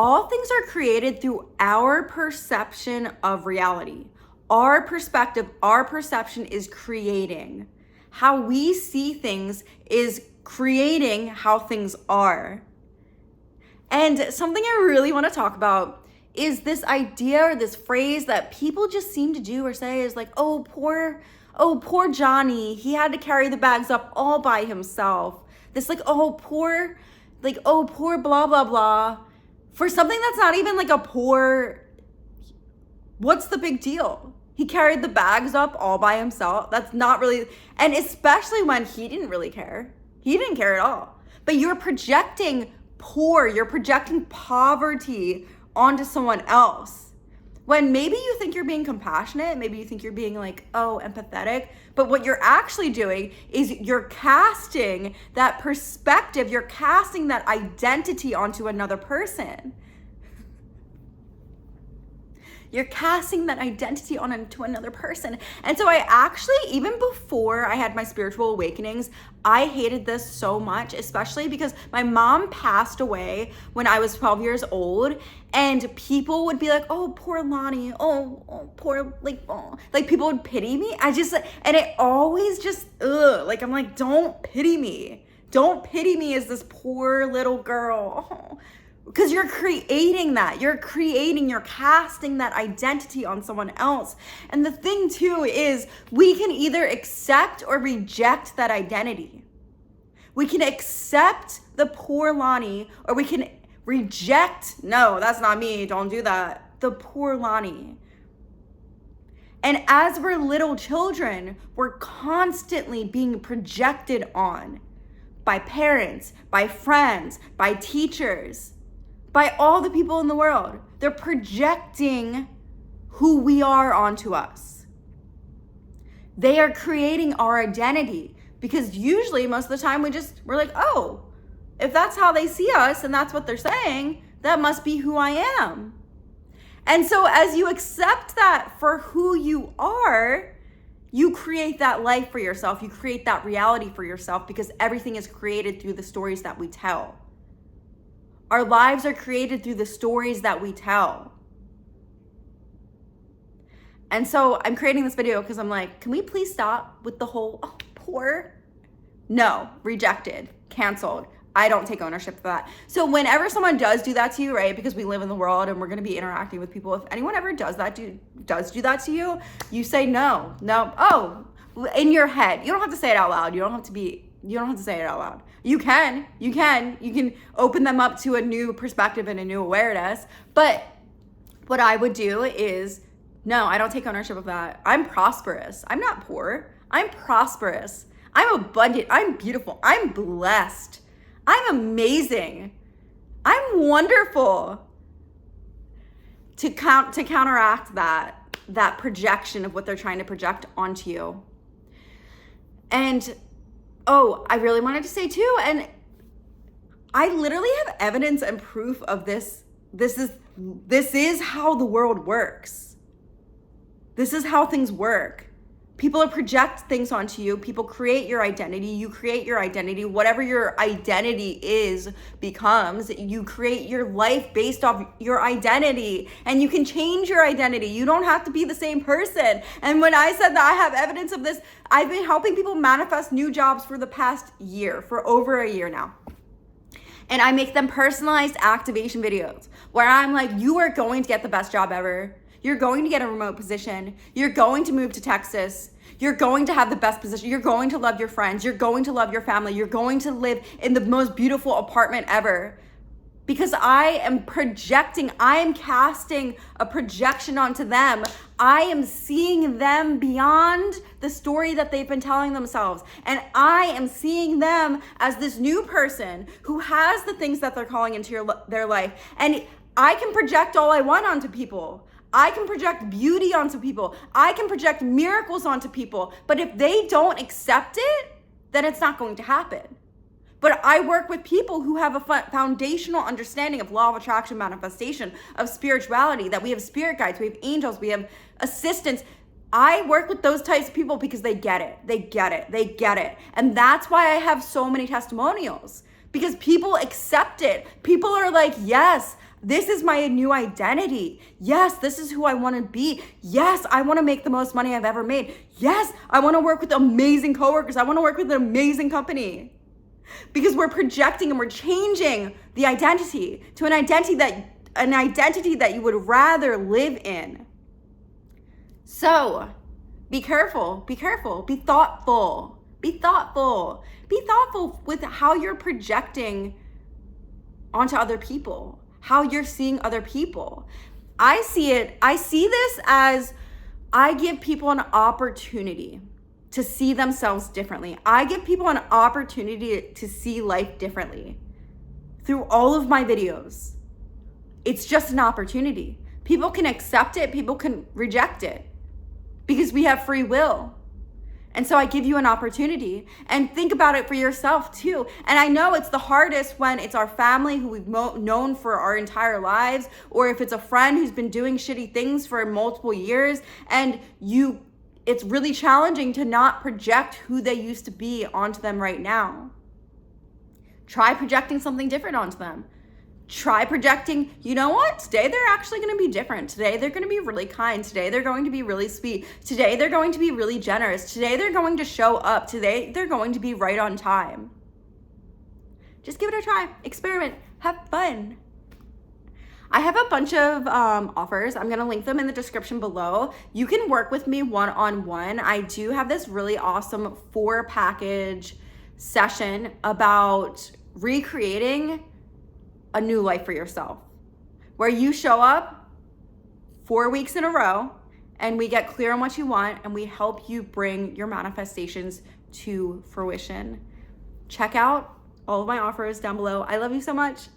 all things are created through our perception of reality. Our perspective, our perception is creating. How we see things is creating how things are. And something I really want to talk about is this idea or this phrase that people just seem to do or say is like, oh, poor Johnny, he had to carry the bags up all by himself. This like, oh, poor blah, blah, blah. For something that's not even like a poor, what's the big deal? He carried the bags up all by himself. That's not really, and especially when he didn't really care. He didn't care at all. But you're projecting poor, you're projecting poverty onto someone else. When maybe you think you're being compassionate, maybe you think you're being like, oh, empathetic, but what you're actually doing is you're casting that perspective, you're casting that identity onto another person. You're casting that identity onto another person. And so I actually, even before I had my spiritual awakenings, I hated this so much, especially because my mom passed away when I was 12 years old, and people would be like, oh, poor Lonnie, oh, poor, like people would pity me. And it always just, like, I'm like, don't pity me. Don't pity me as this poor little girl. Because you're creating that. You're casting that identity on someone else. And the thing too is we can either accept or reject that identity. We can accept the poor Lonnie, or we can reject, no, that's not me, don't do that, the poor Lonnie. And as we're little children, we're constantly being projected on by parents, by friends, by teachers, by all the people in the world. They're projecting who we are onto us. They are creating our identity, because usually most of the time we're like, oh, if that's how they see us and that's what they're saying, that must be who I am. And so as you accept that for who you are, you create that life for yourself. You create that reality for yourself, because everything is created through the stories that we tell. Our lives are created through the stories that we tell. And so I'm creating this video because I'm like, can we please stop with the whole, oh, poor? No, rejected, canceled. I don't take ownership of that. So whenever someone does do that to you, right, because we live in the world and we're going to be interacting with people, if anyone ever does do that to you, you say no, oh, in your head. You don't have to say it out loud. You don't have to say it out loud. You can open them up to a new perspective and a new awareness. But what I would do is, no, I don't take ownership of that. I'm prosperous. I'm not poor. I'm prosperous. I'm abundant. I'm beautiful. I'm blessed. I'm amazing. I'm wonderful. To counteract that projection of what they're trying to project onto you. And oh, I really wanted to say too, and I literally have evidence and proof of this. This is how the world works. This is how things work. People project things onto you. People create your identity. You create your identity. Whatever your identity becomes, you create your life based off your identity. And you can change your identity. You don't have to be the same person. And when I said that I have evidence of this, I've been helping people manifest new jobs for the past year, for over a year now. And I make them personalized activation videos where I'm like, you are going to get the best job ever. You're going to get a remote position. You're going to move to Texas. You're going to have the best position. You're going to love your friends. You're going to love your family. You're going to live in the most beautiful apartment ever. Because I am casting a projection onto them. I am seeing them beyond the story that they've been telling themselves. And I am seeing them as this new person who has the things that they're calling into their life. And I can project all I want onto people. I can project beauty onto people. I can project miracles onto people. But if they don't accept it, then it's not going to happen. But I work with people who have a foundational understanding of law of attraction, manifestation, of spirituality, that we have spirit guides, we have angels, we have assistants. I work with those types of people because they get it. They get it. They get it. And that's why I have so many testimonials, because people accept it. People are like, yes, This is my new identity. Yes, this is who I want to be. Yes, I want to make the most money I've ever made. Yes, I want to work with amazing coworkers. I want to work with an amazing company. Because we're projecting and we're changing the identity to an identity that you would rather live in. So, be careful, be careful, be thoughtful, be thoughtful. Be thoughtful with how you're projecting onto other people, how you're seeing other people. I see this as I give people an opportunity to see themselves differently. I give people an opportunity to see life differently through all of my videos. It's just an opportunity. People can accept it, people can reject it because we have free will. And so I give you an opportunity, and think about it for yourself too. And I know it's the hardest when it's our family who we've known for our entire lives, or if it's a friend who's been doing shitty things for multiple years, and it's really challenging to not project who they used to be onto them right now. Try projecting something different onto them. Try projecting, you know what? Today they're actually going to be different. Today they're going to be really kind. Today they're going to be really sweet. Today they're going to be really generous. Today they're going to show up. Today they're going to be right on time. Just give it a try. Experiment. Have fun. I have a bunch of offers. I'm going to link them in the description below. You can work with me one-on-one. I do have this really awesome 4-package session about recreating a new life for yourself, where you show up 4 weeks in a row and we get clear on what you want and we help you bring your manifestations to fruition. Check out all of my offers down below. I love you so much.